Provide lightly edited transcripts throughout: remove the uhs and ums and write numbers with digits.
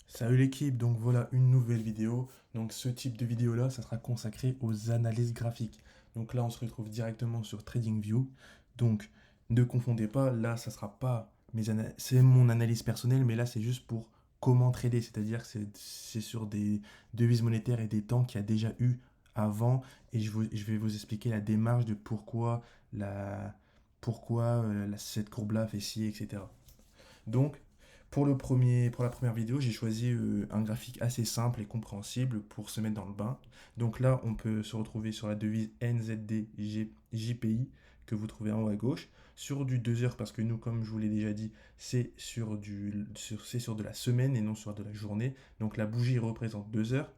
Salut l'équipe, donc voilà une nouvelle vidéo. Donc ce type de vidéo là, ça sera consacré aux analyses graphiques. Donc là, on se retrouve directement sur TradingView. Donc ne confondez pas, là, ça sera pas c'est mon analyse personnelle, mais là, c'est juste pour comment trader, c'est-à-dire que c'est sur des devises monétaires et des temps qu'il y a déjà eu avant, et je vais vous expliquer la démarche de pourquoi cette courbe-là fait ci, etc. Donc, pour la première vidéo, j'ai choisi un graphique assez simple et compréhensible pour se mettre dans le bain. Donc là, on peut se retrouver sur la devise NZD-JPI que vous trouvez en haut à gauche, sur du 2 heures, parce que nous, comme je vous l'ai déjà dit, c'est sur de la semaine et non sur de la journée. Donc la bougie représente 2 heures.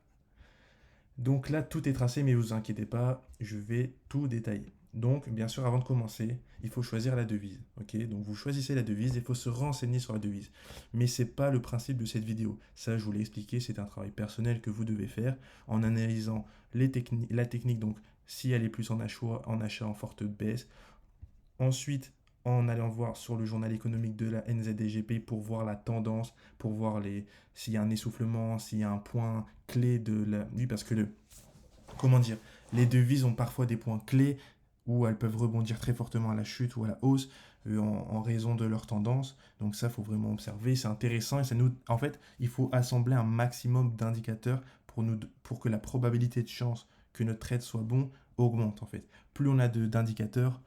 Donc là, tout est tracé, mais vous inquiétez pas, je vais tout détailler. Donc, bien sûr, avant de commencer, il faut choisir la devise. Ok, donc vous choisissez la devise, il faut se renseigner sur la devise. Mais c'est pas le principe de cette vidéo. Ça, je vous l'ai expliqué, c'est un travail personnel que vous devez faire en analysant la technique. Donc, si elle est plus en achat en forte baisse, ensuite, en allant voir sur le journal économique de la NZDGP pour voir la tendance, pour voir s'il y a un essoufflement, s'il y a un point clé de la... Oui, parce que comment dire, les devises ont parfois des points clés où elles peuvent rebondir très fortement à la chute ou à la hausse en raison de leur tendance. Donc ça, il faut vraiment observer. C'est intéressant et ça nous... En fait, il faut assembler un maximum d'indicateurs pour que la probabilité de chance que notre trade soit bon augmente en fait. Plus on a d'indicateurs,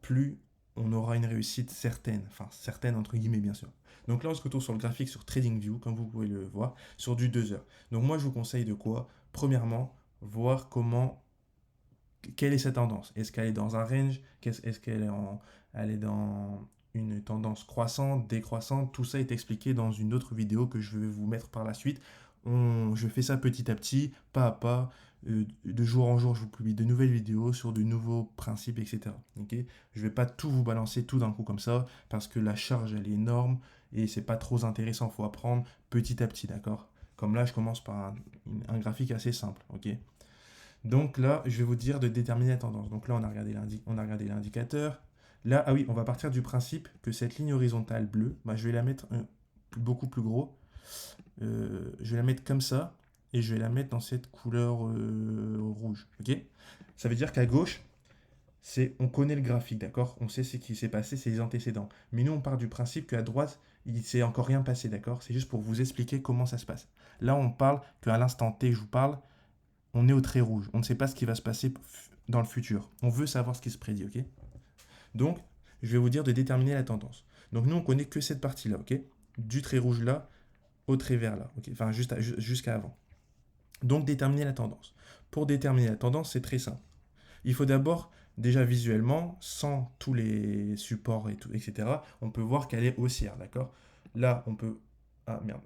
plus on aura une réussite certaine, enfin certaine entre guillemets bien sûr. Donc là on se retrouve sur le graphique sur TradingView, comme vous pouvez le voir, sur du 2 heures. Donc moi je vous conseille de quoi? Premièrement, voir quelle est sa tendance. Est-ce qu'elle est dans un range? Est-ce elle est dans une tendance croissante, décroissante? Tout ça est expliqué dans une autre vidéo que je vais vous mettre par la suite. Je fais ça petit à petit, pas à pas. De jour en jour, je vous publie de nouvelles vidéos sur de nouveaux principes, etc. Ok, je vais pas tout vous balancer tout d'un coup comme ça, parce que la charge, elle est énorme et c'est pas trop intéressant. Il faut apprendre petit à petit, d'accord? Comme là, je commence par un graphique assez simple, ok? Donc là, je vais vous dire de déterminer la tendance. Donc là, on a regardé l'indicateur. Là, ah oui, on va partir du principe que cette ligne horizontale bleue, bah, je vais la mettre beaucoup plus gros. Je vais la mettre comme ça et je vais la mettre dans cette couleur rouge. Ok. Ça veut dire qu'à gauche, on connaît le graphique, d'accord? On sait ce qui s'est passé, c'est les antécédents. Mais nous, on part du principe qu'à droite, il s'est encore rien passé, d'accord? C'est juste pour vous expliquer comment ça se passe. Là, on parle qu'à l'instant T, je vous parle, on est au trait rouge. On ne sait pas ce qui va se passer dans le futur. On veut savoir ce qui se prédit, ok? Donc, je vais vous dire de déterminer la tendance. Donc, nous, on connaît que cette partie-là, ok? Du trait rouge là au trait vert là, ok? Enfin, jusqu'à avant. Donc, déterminer la tendance. Pour déterminer la tendance, c'est très simple. Il faut d'abord, déjà visuellement, sans tous les supports et tout, etc., on peut voir qu'elle est haussière, d'accord? Là, on peut... Ah, merde.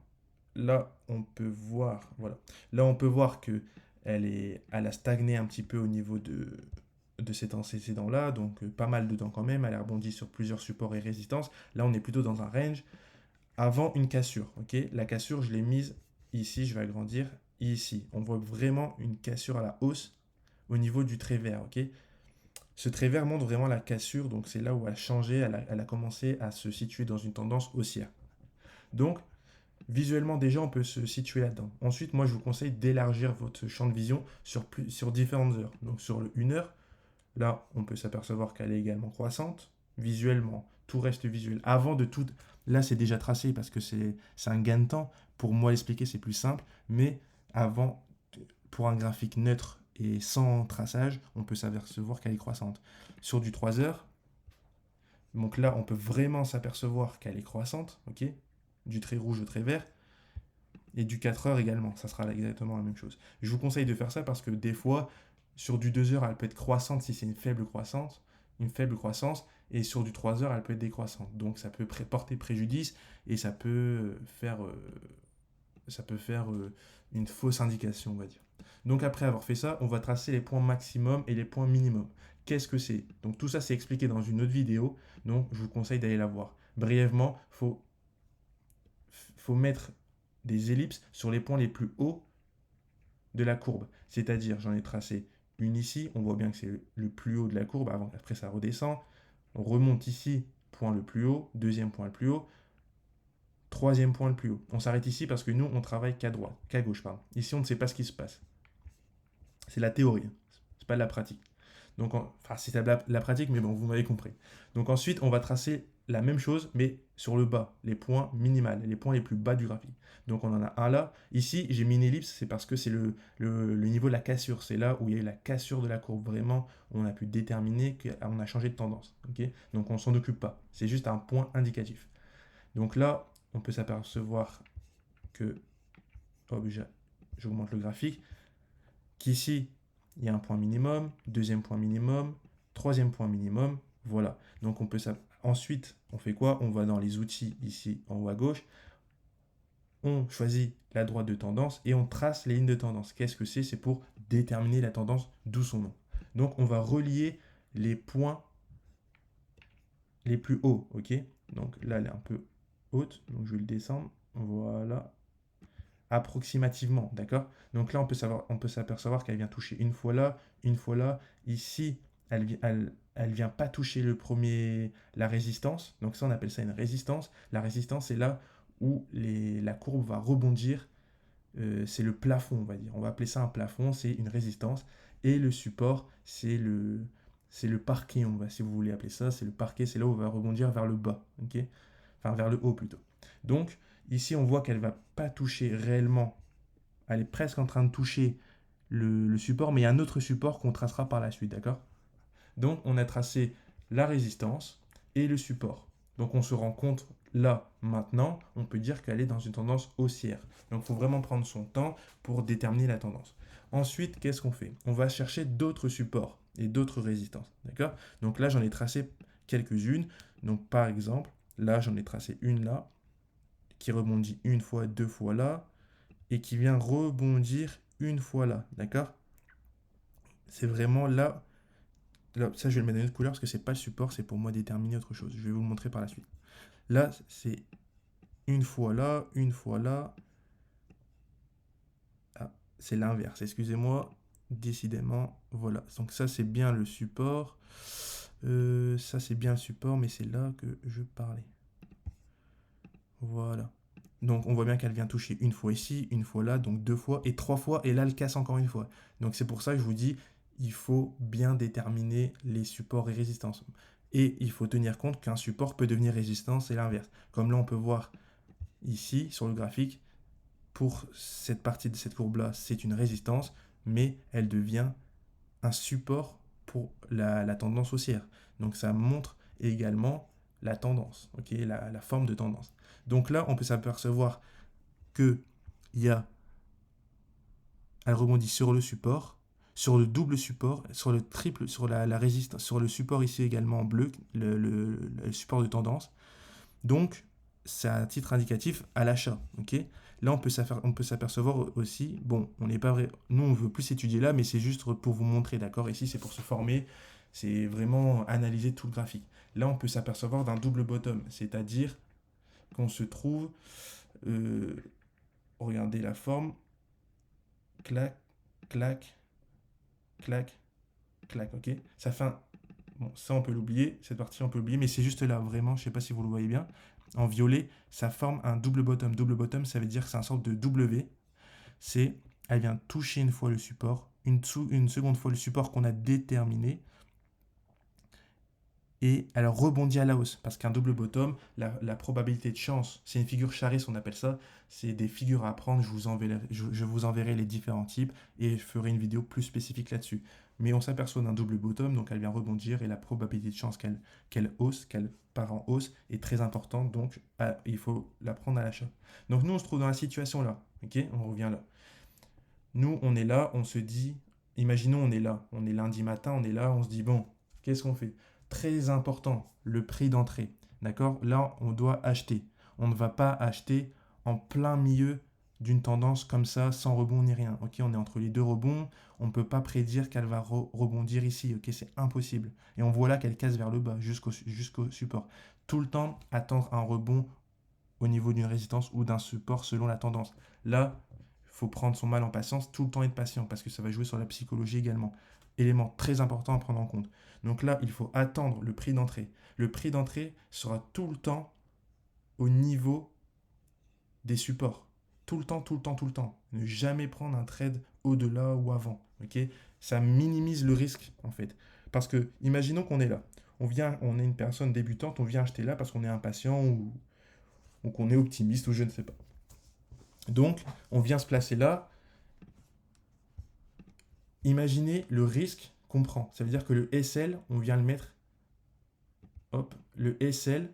Là, on peut voir, voilà. Là, on peut voir que elle a stagné un petit peu au niveau de cet antécédent-là, donc pas mal dedans quand même. Elle a rebondi sur plusieurs supports et résistances. Là, on est plutôt dans un range avant une cassure, ok? La cassure, je l'ai mise ici, je vais agrandir ici. On voit vraiment une cassure à la hausse au niveau du trait vert, ok? Ce trait vert montre vraiment la cassure, donc c'est là où elle a changé, elle a commencé à se situer dans une tendance haussière. Donc, visuellement, déjà, on peut se situer là-dedans. Ensuite, moi, je vous conseille d'élargir votre champ de vision sur différentes heures. Donc, sur le 1 heure, là, on peut s'apercevoir qu'elle est également croissante. Visuellement, tout reste visuel. Avant de tout, là, c'est déjà tracé parce que c'est un gain de temps. Pour moi, l'expliquer, c'est plus simple. Mais avant, pour un graphique neutre et sans traçage, on peut s'apercevoir qu'elle est croissante. Sur du 3 heures, donc là, on peut vraiment s'apercevoir qu'elle est croissante, ok? Du trait rouge au trait vert et du 4 heures également. Ça sera exactement la même chose. Je vous conseille de faire ça parce que des fois, sur du 2 heures, elle peut être croissante si c'est une faible croissance, et sur du 3 heures, elle peut être décroissante. Donc ça peut porter préjudice et ça peut faire une fausse indication, on va dire. Donc après avoir fait ça, on va tracer les points maximum et les points minimum. Qu'est-ce que c'est? Donc tout ça, c'est expliqué dans une autre vidéo, donc je vous conseille d'aller la voir. Brièvement, faut mettre des ellipses sur les points les plus hauts de la courbe. C'est-à-dire, j'en ai tracé une ici, on voit bien que c'est le plus haut de la courbe, après ça redescend. On remonte ici, point le plus haut, deuxième point le plus haut, troisième point le plus haut. On s'arrête ici parce que nous, on travaille qu'à droite, qu'à gauche, pardon. Ici, on ne sait pas ce qui se passe. C'est la théorie, c'est pas de la pratique. Donc, enfin, c'est de la pratique, mais bon, vous m'avez compris. Donc ensuite, on va tracer la même chose, mais sur le bas, les points minimales, les points les plus bas du graphique. Donc on en a un là. Ici, j'ai mis une ellipse, c'est parce que c'est le niveau de la cassure. C'est là où il y a eu la cassure de la courbe. Vraiment, on a pu déterminer qu'on a changé de tendance. Okay, donc on ne s'en occupe pas. C'est juste un point indicatif. Donc là, on peut s'apercevoir que, hop, j'augmente le graphique, qu'ici, il y a un point minimum, deuxième point minimum, troisième point minimum, voilà. Donc on peut ensuite, on fait quoi? On va dans les outils ici en haut à gauche, on choisit la droite de tendance et on trace les lignes de tendance. Qu'est-ce que c'est? C'est pour déterminer la tendance, d'où son nom. Donc on va relier les points les plus hauts, ok? Donc là, elle est un peu haute, donc je vais le descendre, voilà, approximativement, d'accord? Donc là, on peut s'apercevoir qu'elle vient toucher une fois là. Ici, elle vient pas toucher la résistance. Donc ça, on appelle ça une résistance. La résistance, c'est là où la courbe va rebondir. C'est le plafond, on va dire. On va appeler ça un plafond, c'est une résistance. Et le support, c'est le parquet, si vous voulez appeler ça. C'est le parquet, c'est là où on va rebondir vers le bas, ok? Enfin, vers le haut plutôt. Donc, ici, on voit qu'elle ne va pas toucher réellement. Elle est presque en train de toucher le support, mais il y a un autre support qu'on tracera par la suite, d'accord? Donc, on a tracé la résistance et le support. Donc, on se rend compte là, maintenant, on peut dire qu'elle est dans une tendance haussière. Donc, il faut vraiment prendre son temps pour déterminer la tendance. Ensuite, qu'est-ce qu'on fait? On va chercher d'autres supports et d'autres résistances, d'accord? Donc là, j'en ai tracé quelques-unes. Donc, par exemple, là, j'en ai tracé une là, qui rebondit une fois, deux fois là, et qui vient rebondir une fois là, d'accord? C'est vraiment là, ça je vais le mettre dans une autre couleur parce que c'est pas le support, c'est pour moi déterminer autre chose. Je vais vous le montrer par la suite. Là, c'est une fois là, une fois là. Ah, c'est l'inverse, excusez-moi, décidément, voilà. Donc ça c'est bien le support, ça c'est bien le support, mais c'est là que je parlais. Voilà. Donc on voit bien qu'elle vient toucher une fois ici, une fois là, donc deux fois et trois fois, et là elle casse encore une fois. Donc c'est pour ça que je vous dis, il faut bien déterminer les supports et résistances. Et il faut tenir compte qu'un support peut devenir résistance et l'inverse. Comme là on peut voir ici sur le graphique, pour cette partie de cette courbe-là, c'est une résistance, mais elle devient un support pour la tendance haussière. Donc ça montre également la tendance, okay, la forme de tendance. Donc là, on peut s'apercevoir que elle rebondit sur le support, sur le double support, sur le triple, sur la résistance, sur le support ici également en bleu, le support de tendance. Donc, c'est un titre indicatif à l'achat, ok? Là, on peut s'apercevoir aussi, bon, on n'est pas vrai, nous on veut plus étudier là, mais c'est juste pour vous montrer, d'accord? Ici, c'est pour se former, c'est vraiment analyser tout le graphique. Là, on peut s'apercevoir d'un double bottom, c'est-à-dire qu'on se trouve, euh, regardez la forme, clac, clac, clac, clac, ok? Ça fait un... Bon, ça on peut l'oublier, cette partie on peut l'oublier, mais c'est juste là, vraiment, je sais pas si vous le voyez bien. En violet, ça forme un double bottom. Double bottom, ça veut dire que c'est un sorte de W. Elle vient toucher une fois le support, une seconde fois le support qu'on a déterminé, et elle rebondit à la hausse. Parce qu'un double bottom, la probabilité de chance, c'est une figure Charisse, on appelle ça. C'est des figures à apprendre, je vous enverrai les différents types et je ferai une vidéo plus spécifique là-dessus. Mais on s'aperçoit d'un double bottom, donc elle vient rebondir et la probabilité de chance qu'elle hausse, qu'elle part en hausse est très importante, donc il faut la prendre à l'achat. Donc nous, on se trouve dans la situation là, ok? On revient là. Nous, on est là, on se dit, imaginons on est lundi matin, on est là, on se dit, bon, qu'est-ce qu'on fait? Très important, le prix d'entrée. D'accord? Là, on doit acheter. On ne va pas acheter en plein milieu d'une tendance comme ça, sans rebond ni rien. Ok, on est entre les deux rebonds. On ne peut pas prédire qu'elle va rebondir ici. Ok, c'est impossible. Et on voit là qu'elle casse vers le bas, jusqu'au support. Tout le temps, attendre un rebond au niveau d'une résistance ou d'un support selon la tendance. Là, il faut prendre son mal en patience, tout le temps être patient, parce que ça va jouer sur la psychologie également. Élément très important à prendre en compte. Donc là, il faut attendre le prix d'entrée. Le prix d'entrée sera tout le temps au niveau des supports. Tout le temps, tout le temps, tout le temps. Ne jamais prendre un trade au-delà ou avant. Ok? Ça minimise le risque, en fait. Parce que, imaginons qu'on est là. On est une personne débutante, on vient acheter là parce qu'on est impatient ou qu'on est optimiste ou je ne sais pas. Donc, on vient se placer là. Imaginez le risque qu'on prend. Ça veut dire que le SL, on vient le mettre. Hop, le SL,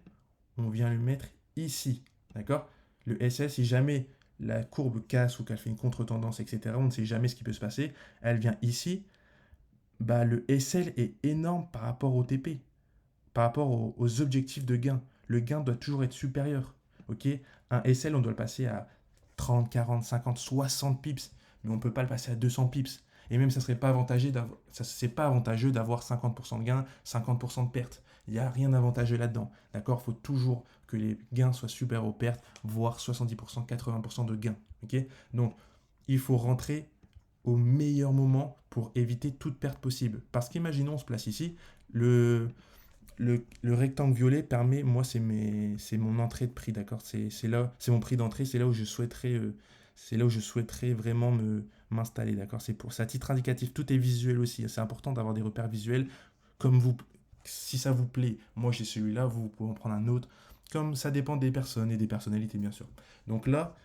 on vient le mettre ici. D'accord? Le SL, si jamais la courbe casse ou qu'elle fait une contre-tendance, etc., on ne sait jamais ce qui peut se passer. Elle vient ici. Bah, le SL est énorme par rapport au TP, par rapport aux objectifs de gain. Le gain doit toujours être supérieur. Ok? Un SL, on doit le passer à 30, 40, 50, 60 pips, mais on ne peut pas le passer à 200 pips. Et même, ça serait pas avantageux d'avoir, ça, c'est pas avantageux d'avoir 50% de gain, 50% de perte. Il n'y a rien d'avantageux là-dedans. D'accord? Il faut toujours que les gains soient supérieurs aux pertes, voire 70%, 80% de gains. Ok? Donc, il faut rentrer au meilleur moment pour éviter toute perte possible. Parce qu'imaginons, on se place ici, le rectangle violet permet, moi, c'est mon entrée de prix, d'accord? C'est là, c'est mon prix d'entrée, c'est là où je souhaiterais vraiment m'installer, d'accord? C'est à titre indicatif, tout est visuel aussi. C'est important d'avoir des repères visuels, comme vous, si ça vous plaît. Moi, j'ai celui-là, vous pouvez en prendre un autre. Comme ça dépend des personnes et des personnalités, bien sûr. Donc là,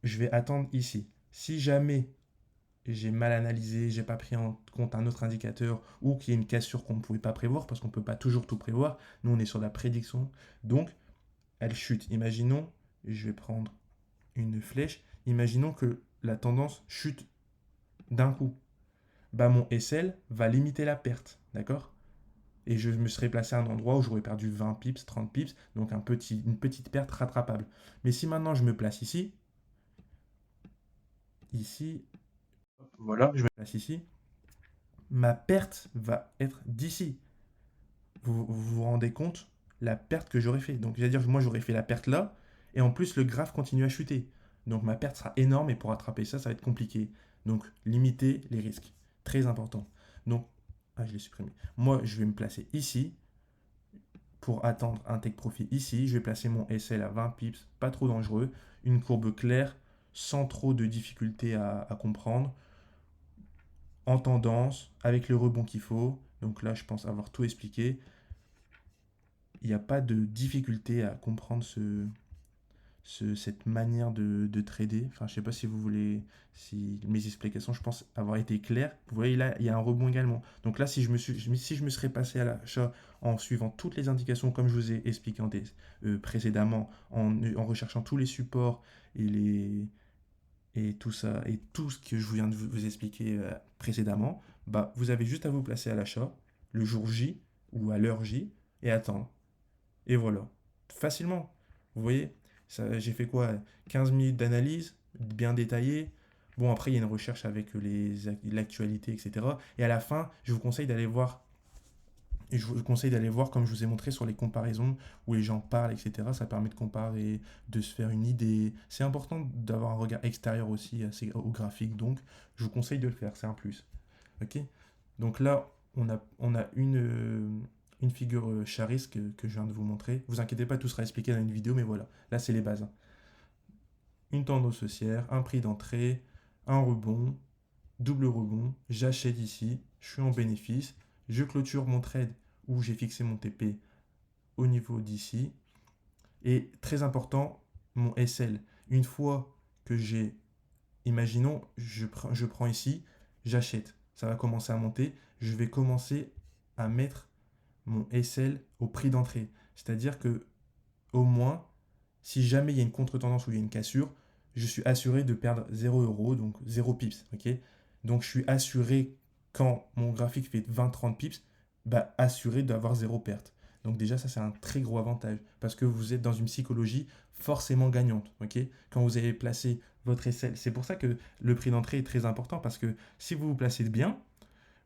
je vais attendre ici. Si jamais j'ai mal analysé, j'ai pas pris en compte un autre indicateur ou qu'il y a une cassure qu'on ne pouvait pas prévoir parce qu'on ne peut pas toujours tout prévoir. Nous, on est sur la prédiction. Donc, elle chute. Imaginons, je vais prendre une flèche. Imaginons que la tendance chute d'un coup. Bah, mon SL va limiter la perte. D'accord? Et je me serais placé à un endroit où j'aurais perdu 20 pips, 30 pips, donc une petite perte rattrapable. Mais si maintenant je me place ici, ici, voilà, je me place ici, ma perte va être d'ici. Vous rendez compte la perte que j'aurais fait. Donc, c'est-à-dire que moi, j'aurais fait la perte là, et en plus, le graphe continue à chuter. Donc, ma perte sera énorme, et pour rattraper ça, ça va être compliqué. Donc, limiter les risques. Très important. Donc, je l'ai supprimé. Moi, je vais me placer ici, pour attendre un take profit ici. Je vais placer mon SL à 20 pips, pas trop dangereux. Une courbe claire, sans trop de difficultés à comprendre. En tendance, avec le rebond qu'il faut. Donc là, je pense avoir tout expliqué. Il n'y a pas de difficulté à comprendre cette manière de trader. Enfin, je ne sais pas si vous voulez, si mes explications, je pense avoir été claires. Vous voyez là, il y a un rebond également. Donc là, si je me serais passé à l'achat en suivant toutes les indications comme je vous ai expliqué précédemment, en recherchant tous les supports et tout ça, et tout ce que je viens de vous expliquer précédemment, bah, vous avez juste à vous placer à l'achat le jour J ou à l'heure J et attendre. Et voilà. Facilement. Vous voyez, j'ai fait quoi? 15 minutes d'analyse, bien détaillée. Bon, après, il y a une recherche avec l'actualité, etc. Et à la fin, je vous conseille d'aller voir, comme je vous ai montré sur les comparaisons où les gens parlent, etc. Ça permet de comparer, de se faire une idée. C'est important d'avoir un regard extérieur aussi au graphique, donc je vous conseille de le faire, c'est un plus. Ok? Donc là, on a une figure Charis que je viens de vous montrer. Vous inquiétez pas, tout sera expliqué dans une vidéo, mais voilà, là c'est les bases, hein. Une tendance haussière, un prix d'entrée, un rebond, double rebond, j'achète ici, je suis en bénéfice, je clôture mon trade où j'ai fixé mon TP au niveau d'ici. Et très important, mon SL. Une fois que imaginons, je prends ici, j'achète. Ça va commencer à monter. Je vais commencer à mettre mon SL au prix d'entrée. C'est-à-dire que, au moins, si jamais il y a une contre-tendance ou il y a une cassure, je suis assuré de perdre 0 €, donc 0 pips. Ok? Donc, je suis assuré quand mon graphique fait 20-30 pips, bah, assuré d'avoir 0 perte. Donc, déjà, ça, c'est un très gros avantage parce que vous êtes dans une psychologie forcément gagnante. Ok? Quand vous avez placé votre SL, c'est pour ça que le prix d'entrée est très important parce que si vous vous placez bien,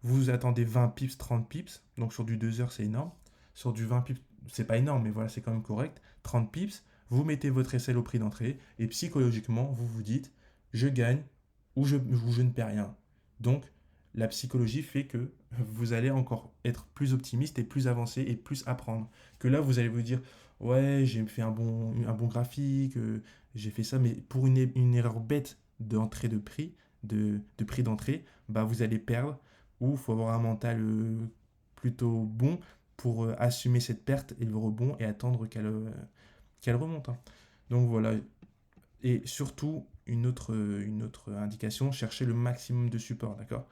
vous attendez 20 pips, 30 pips, donc sur du 2 heures, c'est énorme. Sur du 20 pips, c'est pas énorme, mais voilà, c'est quand même correct. 30 pips, vous mettez votre SL au prix d'entrée, et psychologiquement, vous vous dites, je gagne ou je ne perds rien. Donc, la psychologie fait que vous allez encore être plus optimiste et plus avancé et plus apprendre. Que là, vous allez vous dire, ouais, j'ai fait un bon graphique, j'ai fait ça, mais pour une erreur bête d'entrée de prix d'entrée, bah vous allez perdre, ou il faut avoir un mental plutôt bon pour assumer cette perte et le rebond et attendre qu'elle remonte, hein. Donc voilà, et surtout, une autre indication, cherchez le maximum de supports, d'accord?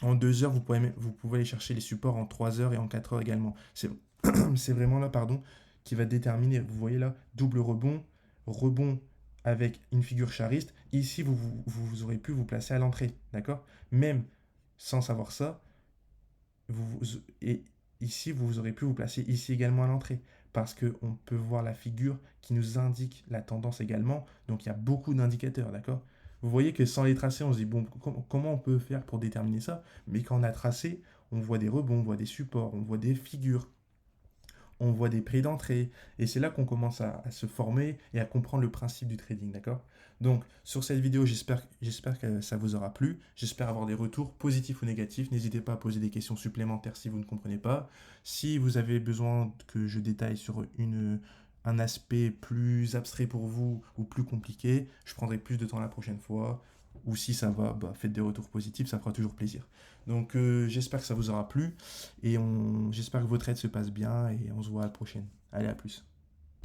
En 2 heures, vous pouvez aller chercher les supports en 3 heures et en 4 heures également. C'est vraiment là, pardon, qui va déterminer. Vous voyez là, double rebond, rebond avec une figure chariste. Ici, vous aurez pu vous placer à l'entrée, d'accord? Même sans savoir ça, et ici, vous aurez pu vous placer ici également à l'entrée. Parce qu'on peut voir la figure qui nous indique la tendance également. Donc il y a beaucoup d'indicateurs, d'accord? Vous voyez que sans les tracer, on se dit, bon, comment on peut faire pour déterminer ça? Mais quand on a tracé, on voit des rebonds, on voit des supports, on voit des figures, on voit des prix d'entrée, et c'est là qu'on commence à se former et à comprendre le principe du trading, d'accord? Donc, sur cette vidéo, j'espère que ça vous aura plu, j'espère avoir des retours positifs ou négatifs, n'hésitez pas à poser des questions supplémentaires si vous ne comprenez pas. Si vous avez besoin que je détaille sur un aspect plus abstrait pour vous ou plus compliqué, je prendrai plus de temps la prochaine fois, ou si ça va, bah, faites des retours positifs, ça fera toujours plaisir. Donc, j'espère que ça vous aura plu. Et j'espère que votre aide se passe bien et on se voit à la prochaine. Allez, à plus.